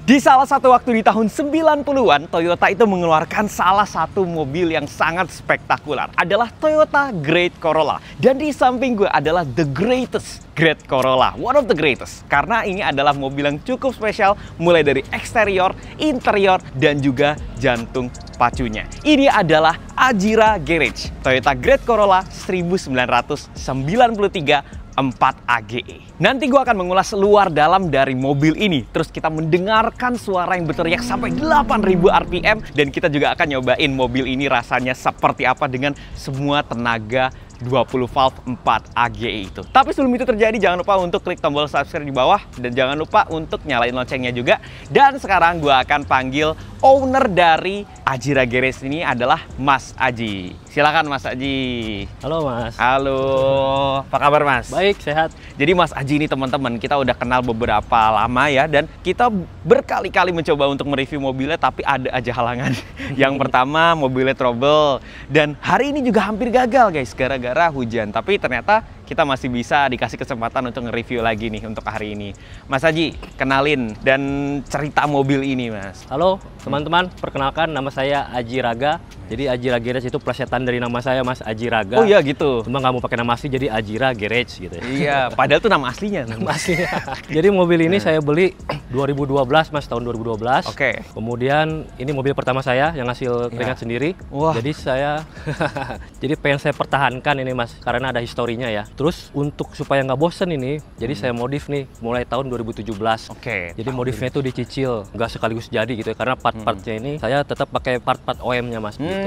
Di salah satu waktu di tahun 90-an, Toyota itu mengeluarkan salah satu mobil yang sangat spektakuler. Adalah Toyota Great Corolla. Dan di samping gue adalah the greatest Great Corolla. One of the greatest. Karena ini adalah mobil yang cukup spesial, mulai dari eksterior, interior, dan juga jantung pacunya. Ini adalah Ajira Garage. Toyota Great Corolla 1993 4 AGE. Nanti gue akan mengulas luar dalam dari mobil ini. Terus kita mendengarkan suara yang berteriak sampai 8000 RPM. Dan kita juga akan nyobain mobil ini rasanya seperti apa dengan semua tenaga 20 valve 4 AGE itu. Tapi sebelum itu terjadi, jangan lupa untuk klik tombol subscribe di bawah. Dan jangan lupa untuk nyalain loncengnya juga. Dan sekarang gue akan panggil owner dari Ajira Garage ini adalah Mas Aji. Silakan Mas Aji. Halo Mas. Halo, apa kabar Mas? Baik, sehat. Jadi Mas Aji ini teman-teman, kita udah kenal beberapa lama ya. Dan kita berkali-kali mencoba untuk mereview mobilnya, tapi ada aja halangan. Yang pertama, mobilnya trouble. Dan hari ini juga hampir gagal guys, gara-gara hujan. Tapi ternyata kita masih bisa dikasih kesempatan untuk nge-review lagi nih untuk hari ini. Mas Aji, kenalin dan cerita mobil ini Mas. Halo teman-teman, perkenalkan nama saya Aji Raga. Jadi Ajira Garage itu plesetan dari nama saya Mas Aji Raga. Oh iya gitu. Cuma nggak mau pakai nama asli, jadi Ajira Garage gitu. Iya, padahal itu nama aslinya. Nama aslinya. Jadi mobil ini saya beli 2012 Mas, tahun 2012. Oke. Kemudian ini mobil pertama saya yang hasil keringat sendiri. Wah. Jadi saya jadi pengen saya pertahankan ini Mas, karena ada historinya ya. Terus untuk supaya nggak bosen ini, jadi saya modif nih mulai tahun 2017. Oke. Jadi modifnya itu dicicil, nggak sekaligus jadi gitu ya, karena part-partnya ini saya tetap pakai part-part OEM-nya Mas. Gitu.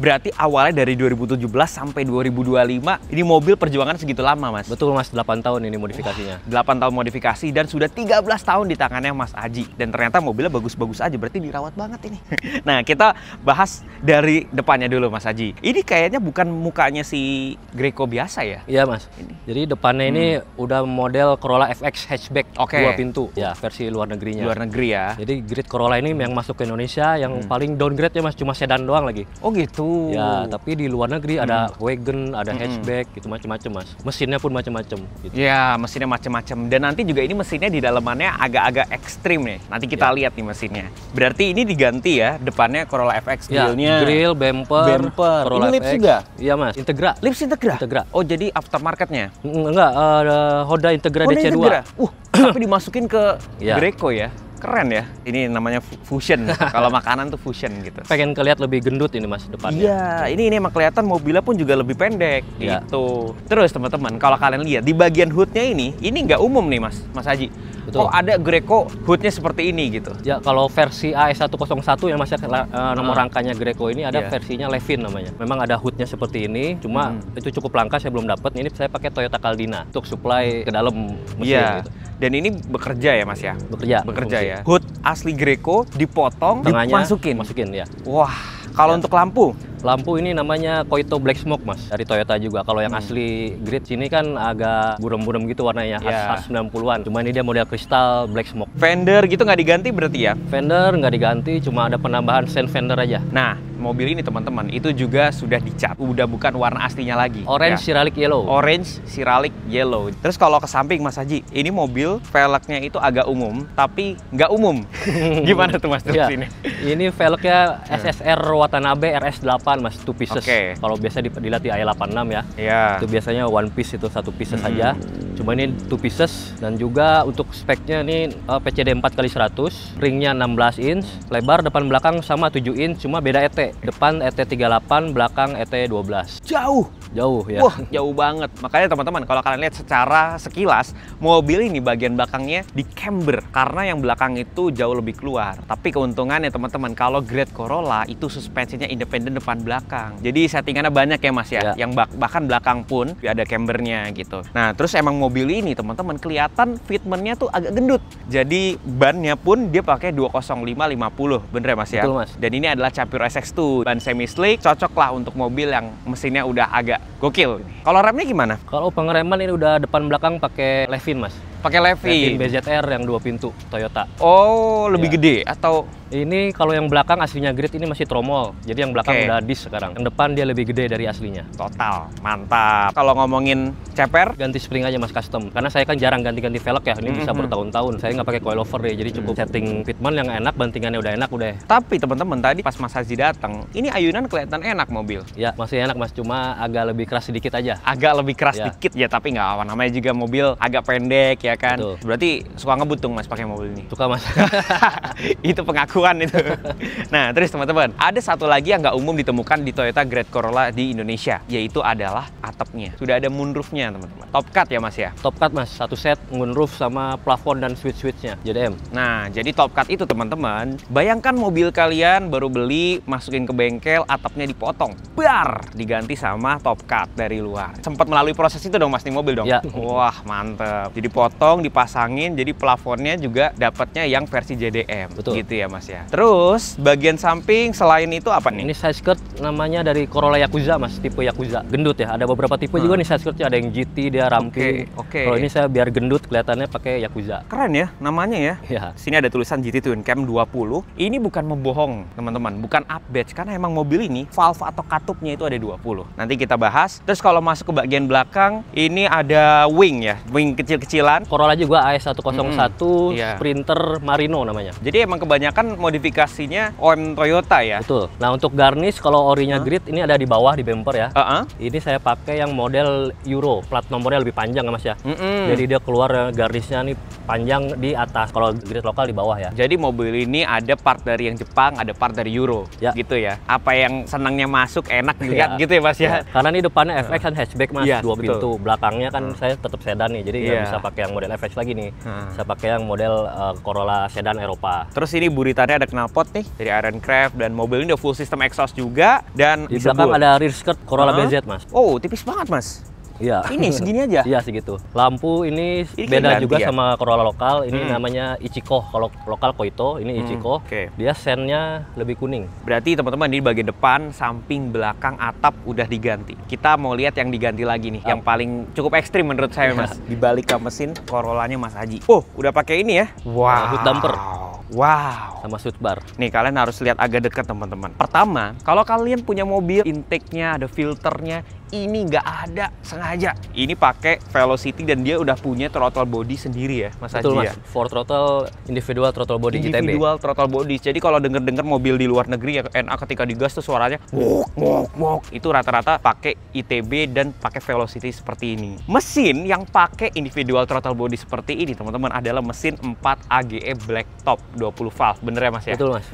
Berarti awalnya dari 2017 sampai 2025, ini mobil perjuangan segitu lama Mas? Betul Mas, 8 tahun ini modifikasinya. 8 tahun modifikasi dan sudah 13 tahun di tangannya Mas Aji. Dan ternyata mobilnya bagus-bagus aja, berarti dirawat banget ini. Nah, kita bahas dari depannya dulu Mas Aji. Ini kayaknya bukan mukanya si Greco biasa ya? Iya Mas, jadi depannya ini udah model Corolla FX hatchback, Oke. 2 pintu. Ya, versi luar negerinya. Luar negeri ya? Jadi Great Corolla ini yang masuk ke Indonesia, yang paling downgrade ya Mas, cuma sedan doang lagi. Oh gitu. Ya, tapi di luar negeri ada wagon, ada hatchback, gitu macam-macam Mas. Mesinnya pun macam-macam. Gitu. Ya, mesinnya macam-macam. Dan nanti juga ini mesinnya di dalamannya agak-agak ekstrim nih. Nanti kita lihat nih mesinnya. Berarti ini diganti ya, depannya Corolla FX Ya, grillnya. grill, bumper, Corolla Ini lips FX. juga? Iya Mas, Integra. Lips Integra? Integra. Oh, jadi aftermarketnya? Enggak, Honda Integra Honda DC2. Integra? Tapi dimasukin ke Ya. Greco ya? Keren ya. Ini namanya fusion. Kalau makanan tuh fusion gitu. Pengen kelihatan lebih gendut ini Mas depannya. Iya, ini emang kelihatan mobilnya pun juga lebih pendek Iya. gitu. Terus teman-teman, kalau kalian lihat di bagian hoodnya ini nggak umum nih Mas Haji. Betul. Kok ada Greco hoodnya seperti ini gitu? Ya, kalau versi AS101 yang masih nomor rangkanya Greco ini ada versinya Levin namanya. Memang ada hoodnya seperti ini, cuma itu cukup langka, saya belum dapat. Ini saya pakai Toyota Caldina untuk supply ke dalam mesin Iya. gitu. Dan ini bekerja ya Mas ya? Bekerja. Bekerja fungsi. ya. Hood asli Greco dipotong, Tengahnya dimasukin. ya. Wah, kalau untuk lampu? Lampu ini namanya Koito Black Smoke Mas, dari Toyota juga. Kalau yang asli grid sini kan agak buram-buram gitu warnanya, khas 90-an. Cuma ini dia model kristal Black Smoke. Fender gitu nggak diganti berarti ya? Fender nggak diganti, cuma ada penambahan sen fender aja. Nah, mobil ini teman-teman itu juga sudah dicat, udah bukan warna aslinya lagi. Orange ya. Ceramic Yellow. Orange Ceramic Yellow. Terus kalau ke samping Mas Haji, ini mobil velgnya itu agak umum, tapi nggak umum. Gimana tuh Mas terus Ya, ini? ini velgnya SSR Watanabe RS8 Mas, 2 pieces. Oke. Kalau biasa dilihat di i86 ya. Iya. Itu biasanya one piece, itu satu piece saja. Cuma ini 2 pieces, dan juga untuk speknya ini PCD 4x100, ringnya 16 inch, lebar depan belakang sama 7 inch, cuma beda ET. Depan ET38, belakang ET12. Jauh ya. Wah, jauh banget. Makanya teman-teman, kalau kalian lihat secara sekilas, mobil ini bagian belakangnya di camber karena yang belakang itu jauh lebih keluar. Tapi keuntungannya teman-teman, kalau Great Corolla itu suspensinya independen depan belakang. Jadi settingannya banyak ya Mas ya. Yang bahkan belakang pun ada cambernya gitu. Nah, terus emang mobil ini teman-teman kelihatan fitmentnya tuh agak gendut. Jadi bannya pun dia pakai 205/50, bener ya Mas ya? Betul Mas. Dan ini adalah Capur SX2, ban semi slick, cocok lah untuk mobil yang mesinnya udah agak gokil. Kalau remnya gimana? Kalau pengereman ini udah depan belakang pakai Levin Mas. Pakai Levin Levin. BZR yang 2 pintu Toyota. Oh, lebih Ya. gede atau Ini kalau yang belakang aslinya grid ini masih tromol. Jadi yang belakang Oke. udah disc sekarang. Yang depan dia lebih gede dari aslinya. total? Mantap. Kalau ngomongin ceper, Ganti spring aja mas custom. Karena saya kan jarang ganti-ganti velg ya. Ini bisa bertahun-tahun. Saya nggak pakai coilover deh. Jadi cukup setting fitment yang enak, bantingannya udah enak udah. tapi teman-teman tadi pas Mas Haji datang, ini ayunan kelihatan enak mobil. Ya masih enak mas. Cuma agak lebih keras sedikit aja. Agak lebih keras Ya. dikit ya, tapi nggak apa, namanya juga mobil agak pendek ya kan. Betul. Berarti suka ngebut dong Mas pakai mobil ini. Suka mas. Itu pengakuan itu. Nah, terus teman-teman, ada satu lagi yang nggak umum ditemukan di Toyota Grand Corolla di Indonesia, yaitu adalah atapnya. Sudah ada moonroofnya teman-teman. Top cut ya Mas ya. Top cut mas. Satu set moonroof sama plafon dan switch-switchnya. JDM. Nah, jadi top cut itu teman-teman, bayangkan mobil kalian baru beli, masukin ke bengkel, atapnya dipotong, bar, diganti sama top cut dari luar. Sempat melalui proses itu dong Mas, nih mobil dong? Ya. Wah, mantep. Jadi potong, dipasangin, jadi plafonnya juga dapatnya yang versi JDM. Betul. Gitu ya Mas ya. Terus, bagian samping selain itu apa nih? Ini side skirt namanya dari Corolla Yakuza mas, tipe Yakuza. Gendut ya, ada beberapa tipe juga nih side skirtnya, ada yang GT, dia ramping. Oke. Kalau ini saya biar gendut kelihatannya pakai Yakuza. Keren ya namanya ya. Ya. Sini ada tulisan GT Twin Cam 20. Ini bukan membohong, teman-teman. Bukan update, karena emang mobil ini valve atau katupnya itu ada 20. Nanti kita bahas. Terus kalau masuk ke bagian belakang, ini ada wing ya. Wing kecil-kecilan. Corolla juga AS101 Iya. Sprinter Marino namanya. Jadi emang kebanyakan modifikasinya OEM Toyota ya. Betul. Nah untuk garnish kalau orinya grid ini ada di bawah di bumper ya. Heeh. Ini saya pakai yang model Euro, plat nomornya lebih panjang ya mas ya. Jadi dia keluar garnishnya nih panjang di atas. Kalau grid lokal di bawah ya. Jadi mobil ini ada part dari yang Jepang, ada part dari Euro. Ya. Gitu ya. Apa yang senangnya masuk, enak dilihat Ya. gitu ya Mas ya. Karena ini depannya FX kan hatchback mas, Iya, 2 betul. pintu. Belakangnya kan saya tetap sedan nih, jadi nggak Iya. bisa pakai yang model FX lagi nih. Hmm. Saya pakai yang model Corolla sedan Eropa. Terus ini buritannya ada knalpot nih dari Ironcraft, dan mobil ini udah full system exhaust juga, dan Di belakang disebut- ada rear skirt Corolla Hah? BZ mas. Oh, tipis banget Mas. Iya. Ini segini aja. Iya segitu. Lampu ini Ini beda ganti juga ya? sama Corolla lokal. Ini namanya Ichiko. Kalau lokal Koito, ini Ichiko. oke. Dia sennya lebih kuning. Berarti teman-teman di bagian depan, samping, belakang, atap udah diganti. Kita mau lihat yang diganti lagi nih, yang paling cukup ekstrim menurut saya Mas. Di balik ke mesin Corollanya Mas Haji. Oh, udah pakai ini ya? Wow. hood damper. Wow. Sama soot bar. Nih kalian harus lihat agak dekat teman-teman. Pertama, kalau kalian punya mobil, intake-nya ada filternya, ini nggak ada sengaja. Ini pakai Velocity dan dia udah punya throttle body sendiri ya, Mas Betul Haji mas. ya. For throttle, individual throttle body GTB. Individual throttle body. Jadi kalau denger-denger mobil di luar negeri ya NA ketika digas tuh suaranya wok wok wok. Itu rata-rata pakai ITB dan pakai Velocity seperti ini. Mesin yang pakai individual throttle body seperti ini teman-teman adalah mesin 4 AGE Blacktop 20 valve. Bener ya Mas ya? Betul mas.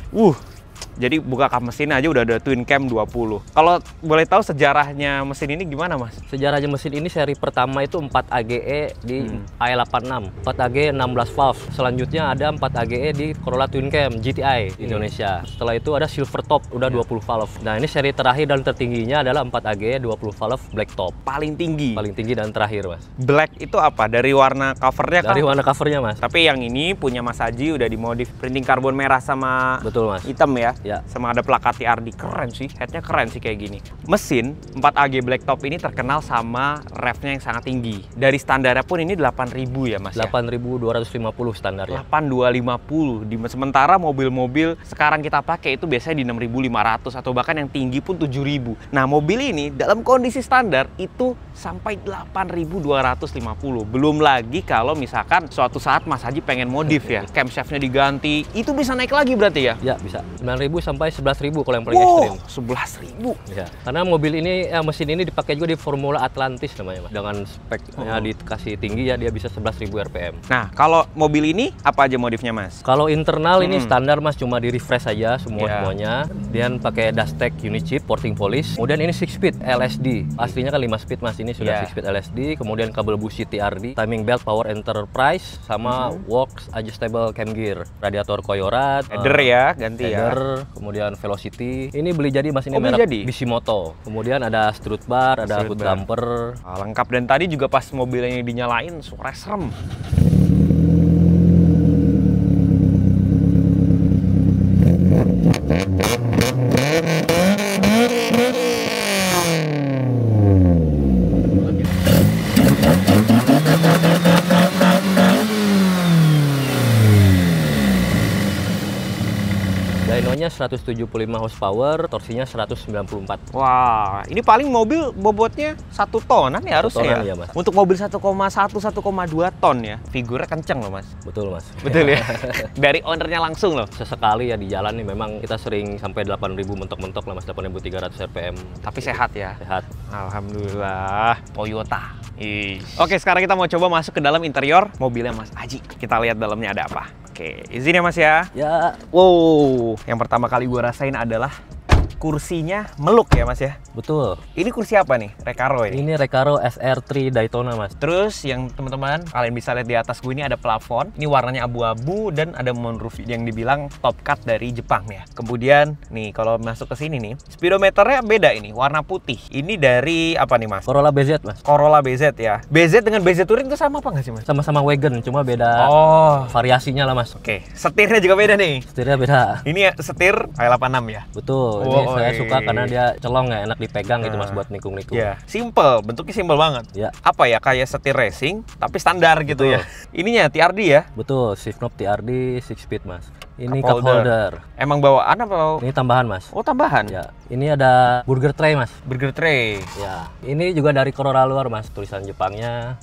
Jadi buka kap mesin aja udah ada Twin Cam 20. Kalau boleh tahu sejarahnya mesin ini gimana Mas? Sejarahnya mesin ini seri pertama itu 4 AGE di i86, 4 AGE 16 valve. Selanjutnya ada 4 AGE di Corolla Twin Cam GTI di Indonesia. Setelah itu ada Silver Top udah 20 valve. Nah, ini seri terakhir dan tertingginya adalah 4 AGE 20 valve Black Top. Paling tinggi. Paling tinggi dan terakhir, Mas. Black itu apa? Dari warna covernya Dari kah? warna covernya, Mas. Tapi yang ini punya Mas Haji udah dimodif printing karbon merah sama Betul, Mas. hitam ya. Ya. Sama ada plakat TRD, keren sih. Headnya keren sih kayak gini. Mesin 4 AG Blacktop ini terkenal sama revnya yang sangat tinggi. Dari standarnya pun ini 8.000 ya Mas ya? 8.250 standarnya. 8250. Sementara mobil-mobil sekarang kita pakai itu biasanya di 6.500 atau bahkan yang tinggi pun 7.000. Nah, mobil ini dalam kondisi standar itu sampai 8.250. Belum lagi kalau misalkan suatu saat Mas Haji pengen modif ya, camshaftnya diganti, itu bisa naik lagi berarti ya? Ya, bisa. 9.000 sampai 11.000 kalau yang paling Wow, ekstrim. 11.000. Ya. Karena mobil ini, mesin ini dipakai juga di Formula Atlantis namanya, Mas. Dengan speknya dikasih tinggi ya, dia bisa 11.000 RPM. Nah, kalau mobil ini apa aja modifnya Mas? Kalau internal ini standar Mas, cuma di refresh saja Ya. semuanya. Dan pakai Dastec unit chip, porting polish. Kemudian ini 6 speed LSD. Aslinya kan 5 speed Mas, ini sudah Ya. 6 speed LSD. Kemudian kabel busi TRD, timing belt Power Enterprise, sama Works adjustable cam gear, radiator Koyorat, Header ya, ganti ya. header, kemudian Velocity. Ini beli jadi Mas, ini Oh, beli merek jadi? Bisimoto. Kemudian ada strut bar, ada Strut hood bar. damper. Lengkap, dan tadi juga pas mobilnya dinyalain suara serem. Dynonya 175 horsepower, torsinya 194. Wah, ini paling mobil bobotnya 1 tonan ya harusnya tonan, ya? ya, Mas. Untuk mobil 1,1, 1,2 ton ya, figurnya kenceng loh Mas. Betul, Mas. Betul ya? Dari ownernya langsung loh. Sesekali ya di jalan nih memang kita sering sampai 8.000 mentok-mentok lah Mas, 8.300 RPM. Tapi sehat ya? Sehat. Alhamdulillah, Toyota. Oke, sekarang kita mau coba masuk ke dalam interior mobilnya Mas Aji. Kita lihat dalamnya ada apa. Oke, izin ya Mas ya. Ya, Wow, yang pertama kali gue rasain adalah kursinya meluk ya Mas ya. betul. Ini kursi apa nih? Recaro ini. Ini Recaro SR3 Daytona, Mas. Terus yang teman-teman kalian bisa lihat di atas gue ini ada plafon. Ini warnanya abu-abu dan ada moonroof yang dibilang top cut dari Jepang ya. Kemudian nih kalau masuk ke sini nih, speedometernya beda ini, warna putih. Ini dari apa nih Mas? Corolla BZ, Mas. Corolla BZ ya. BZ dengan BZ Touring itu sama apa nggak sih Mas? Sama-sama wagon, cuma beda Oh, variasinya lah, Mas. oke. Setirnya juga beda nih. Setirnya beda. Ini setir I86 ya. Betul. Ini Oh, saya iya. suka karena dia celong ya, enak dipegang gitu, Mas, buat nikung-nikung. Ya, simple, bentuknya simple banget. Ya. Apa ya, kayak setir racing tapi standar gitu Betul. ya. Ininya TRD ya. Betul, shift knob TRD 6 speed, Mas. Ini Cup cup holder. Emang bawaan apa? Ini tambahan, Mas. Oh, tambahan. Ya, ini ada burger tray, Mas. Burger tray. Ya, ini juga dari Corolla luar, Mas. Tulisan Jepangnya.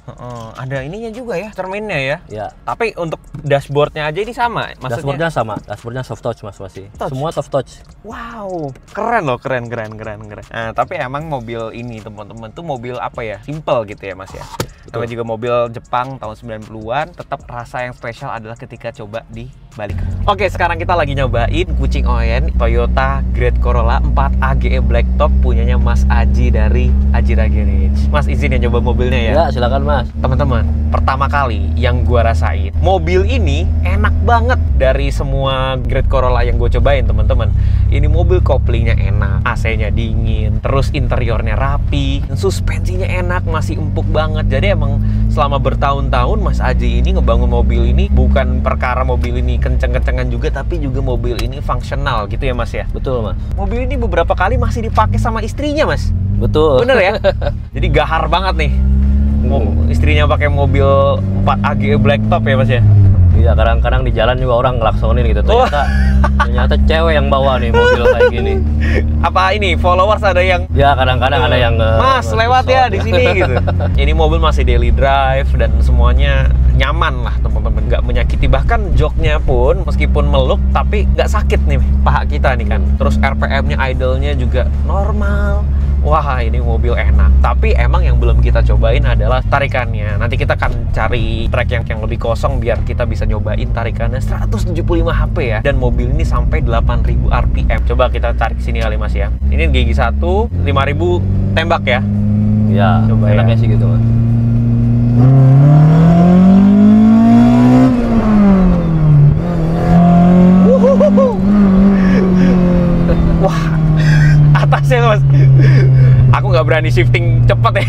Ada ininya juga ya, cerminnya ya. Ya, Tapi untuk dashboardnya aja ini sama. Maksudnya, dashboardnya sama. Dashboardnya soft touch, Mas, masih. Touch. Semua soft touch. wow, keren loh, keren. Nah, tapi emang mobil ini teman-teman tuh mobil apa ya? Simple gitu ya Mas ya. Namanya juga mobil Jepang tahun 90-an, tetap rasa yang spesial adalah ketika coba dibalik. Oke, sekarang kita lagi nyobain kucing oyen Toyota Great Corolla 4 AGE Blacktop punyanya Mas Aji dari Ajira Garage. Mas izin ya nyoba mobilnya ya. Ya, silakan, Mas. Teman-teman, pertama kali yang gua rasain, mobil ini enak banget dari semua Great Corolla yang gue cobain, teman-teman. Ini mobil koplingnya enak, AC-nya dingin, terus interiornya rapi, suspensinya enak, masih empuk banget. Jadi emang selama bertahun-tahun Mas Aji ini ngebangun mobil ini bukan perkara mobil ini kenceng-kencengan juga, tapi juga mobil ini fungsional gitu ya Mas ya. Betul, Mas. Mobil ini beberapa kali masih dipakai sama istrinya Mas. Betul. Bener ya? Jadi gahar banget nih. Istrinya pakai mobil 4 AGE Blacktop ya Mas ya. Iya, kadang-kadang di jalan juga orang ngelaksonin gitu. Ternyata cewek yang bawa nih mobil kayak gini. Apa ini followers ada yang Ya, kadang-kadang ada yang Mas lewat ya di sini gitu. Ini mobil masih daily drive dan semuanya nyaman lah teman-teman, nggak menyakiti, bahkan joknya pun meskipun meluk tapi nggak sakit nih paha kita nih kan. Terus RPM-nya idle-nya juga normal. Wah, ini mobil enak. Tapi emang yang belum kita cobain adalah tarikannya. Nanti kita akan cari track yang lebih kosong biar kita bisa nyobain tarikannya 175 HP ya. Dan mobil ini sampai 8000 RPM. Coba kita tarik sini kali Mas ya. Ini gigi 1, 5000 tembak ya. Ya, Coba ya. enaknya sih gitu, Mas. Wah, atasnya Mas. Aku nggak berani shifting cepet ya,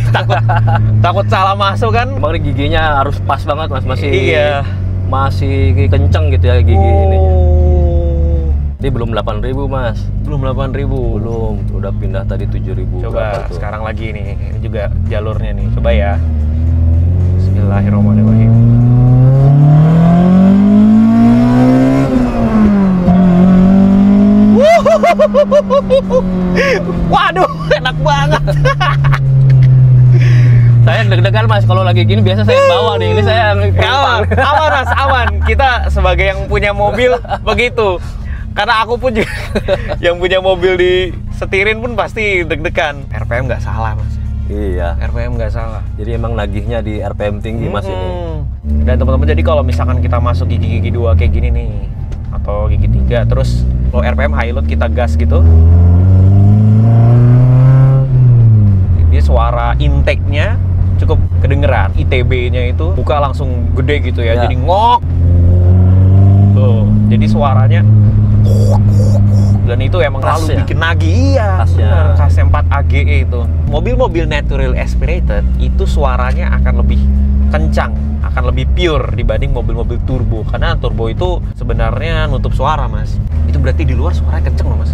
takut salah masuk kan. Emang ini giginya harus pas banget, Mas. Masih kenceng gitu ya gigi ininya. Ini belum 8.000, Mas. Belum 8.000. Belum, udah pindah tadi 7.000. Coba sekarang lagi nih, ini juga jalurnya nih. Coba ya. Bismillahirrahmanirrahim. Waduh, enak banget. Saya deg-degan, Mas, kalau lagi gini biasa saya yang bawa nih. Ini saya yang Aman, aman Mas, aman. Kita sebagai yang punya mobil begitu. Karena aku pun juga yang punya mobil disetirin pun pasti deg-degan. RPM nggak salah Mas. Iya. RPM nggak salah. Jadi emang nagihnya di RPM tinggi, Mas, ini. Dan teman-teman, jadi kalau misalkan kita masuk gigi-gigi 2 kayak gini nih, atau gigi 3, terus low RPM high load kita gas gitu, dia suara intake-nya cukup kedengeran. ITB-nya itu buka langsung gede gitu ya, jadi ngok. Tuh, jadi suaranya dan itu emang Khas lalu ya? bikin nagih. Iya, Khasnya. benar, khasnya 4 AGE itu. Mobil-mobil natural aspirated itu suaranya akan lebih kencang, akan lebih pure dibanding mobil-mobil turbo. Karena turbo itu sebenarnya nutup suara Mas. Itu berarti di luar suaranya kenceng loh Mas.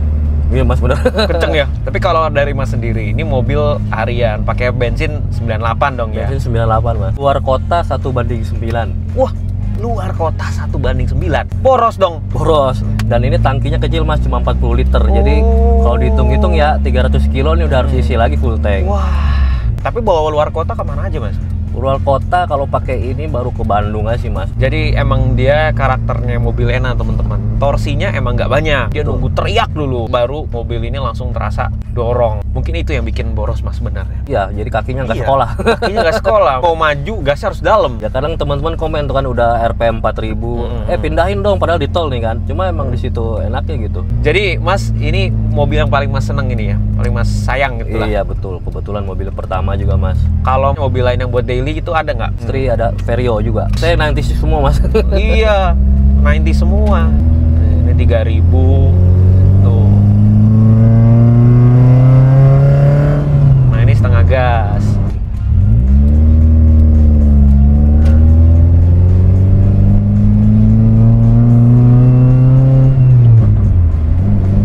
Iya, Mas, benar. Kenceng ya. Tapi kalau dari Mas sendiri, ini mobil harian pakai bensin 98 dong ya. Bensin 98, Mas. Luar kota 1/9. Wah, luar kota 1/9. Boros dong. Boros. Dan ini tangkinya kecil mas, cuma 40 liter. Jadi kalau dihitung-hitung ya 300 kilo ini udah harus isi lagi full tank. Wah, tapi bawa luar kota kemana aja mas? Luar kota kalau pakai ini baru ke Bandung aja sih mas. Jadi emang dia karakternya mobil enak teman-teman. Torsinya emang nggak banyak. Dia nunggu teriak dulu, baru mobil ini langsung terasa dorong. Mungkin itu yang bikin boros mas sebenarnya. Iya, jadi kakinya nggak Iya, sekolah. Kakinya nggak sekolah. Mau maju gasnya harus dalam. Ya kadang teman-teman komen tuh kan udah RPM 4000, pindahin dong padahal di tol nih kan. Cuma emang di situ enaknya gitu. Jadi mas, ini mobil yang paling mas seneng ini ya, paling mas sayang gitu lah. Iya betul, kebetulan mobil pertama juga mas. Kalau mobil lain yang buat daily itu ada nggak? Istri ada Vario juga. Saya 90 semua mas. Iya, 90 semua. Ini 3000 tuh. Nah ini setengah gas.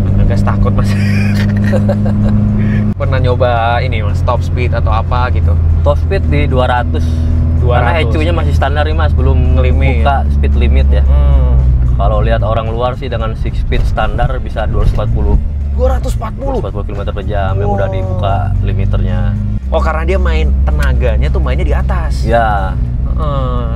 Setengah gas takut mas. Pernah nyoba ini mas, top speed atau apa gitu? Top speed di 200. Karena ECU-nya masih standar nih mas, belum Limit. buka speed limit ya. Kalau lihat orang luar sih dengan 6 speed standar bisa 240 km per jam yang udah dibuka limiternya. Oh karena dia main tenaganya tuh mainnya di atas. Ya.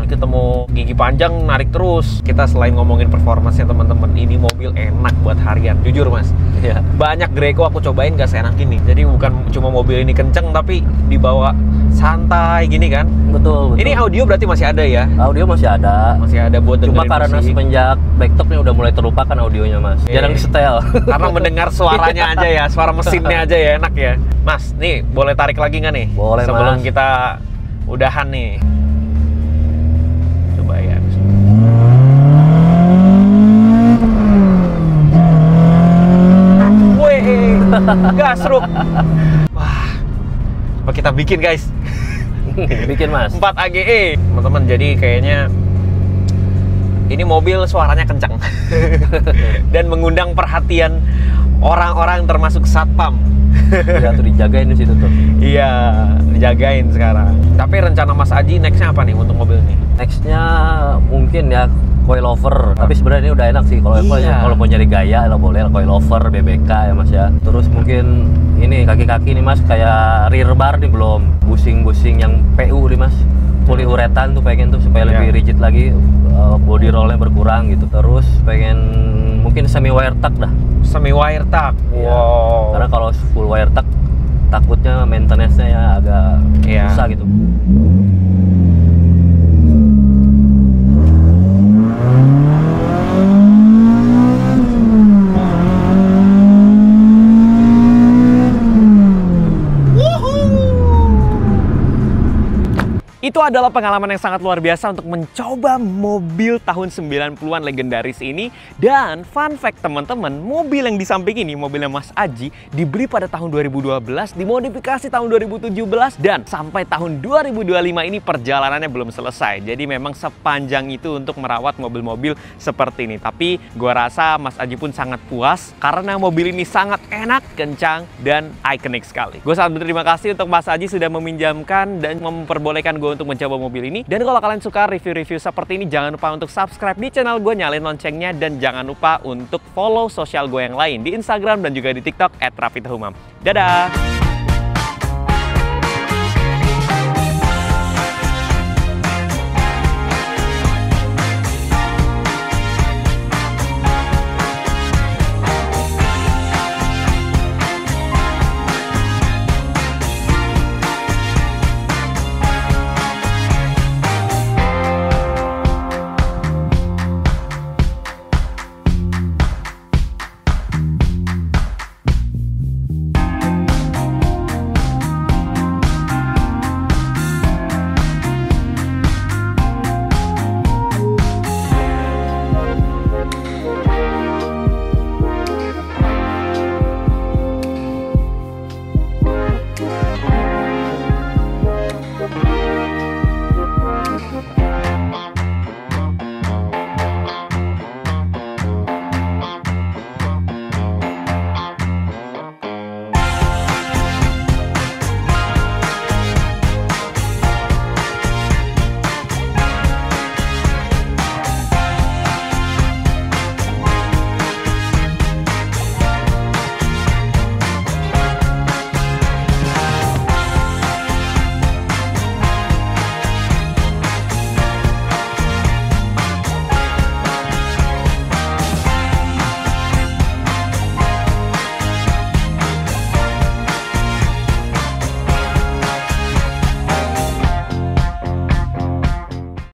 Ketemu gigi panjang narik terus. Kita selain ngomongin performanya teman-teman, ini mobil enak buat harian. Jujur mas, Ya. banyak Greco aku cobain gak seenak ini. Jadi bukan cuma mobil ini kenceng, tapi dibawa santai gini kan. Betul. Ini audio berarti masih ada ya? Audio masih ada. Masih ada buat dengerin Cuma karena musik. semenjak backtopnya udah mulai terlupakan audionya mas. Jarang disetel. Karena mendengar suaranya aja ya, suara mesinnya aja ya enak ya. Mas, nih boleh tarik lagi nggak nih? Boleh, sebelum Mas. kita udahan nih. Coba ya. Wih, gasruk. Wah, apa kita bikin guys? Bikin mas. 4 AGE. Teman-teman, jadi kayaknya ini mobil suaranya kencang dan mengundang perhatian orang-orang termasuk satpam. Ya tuh dijagain di situ tuh. Iya, dijagain sekarang. Tapi rencana Mas Aji nextnya apa nih untuk mobil ini? Nextnya mungkin ya coilover. Tapi sebenarnya ini udah enak sih kalau Iya. kalau mau nyari gaya lo boleh coilover, BBK ya mas ya. Terus mungkin ini kaki-kaki nih mas kayak rear bar nih belum. Busing-busing yang PU nih mas. Poliuretan tuh pengen tuh supaya lebih rigid lagi, body rollnya berkurang gitu. Terus pengen mungkin semi wire tuck dah. Semi wire tuck. Iya. Wow. Karena kalau full wire tuck takutnya maintenance-nya ya agak Iya. susah gitu. Itu adalah pengalaman yang sangat luar biasa untuk mencoba mobil tahun 90-an legendaris ini. Dan fun fact teman-teman, mobil yang di samping ini, mobilnya Mas Aji, dibeli pada tahun 2012, dimodifikasi tahun 2017, dan sampai tahun 2025 ini perjalanannya belum selesai. Jadi memang sepanjang itu untuk merawat mobil-mobil seperti ini. Tapi gua rasa Mas Aji pun sangat puas karena mobil ini sangat enak, kencang, dan ikonik sekali. Gue sangat berterima kasih untuk Mas Aji sudah meminjamkan dan memperbolehkan gue untuk mencoba mobil ini. Dan kalau kalian suka review-review seperti ini, jangan lupa untuk subscribe di channel gue, nyalain loncengnya, dan jangan lupa untuk follow sosial gue yang lain di Instagram dan juga di TikTok @rafitahumam. Dadah!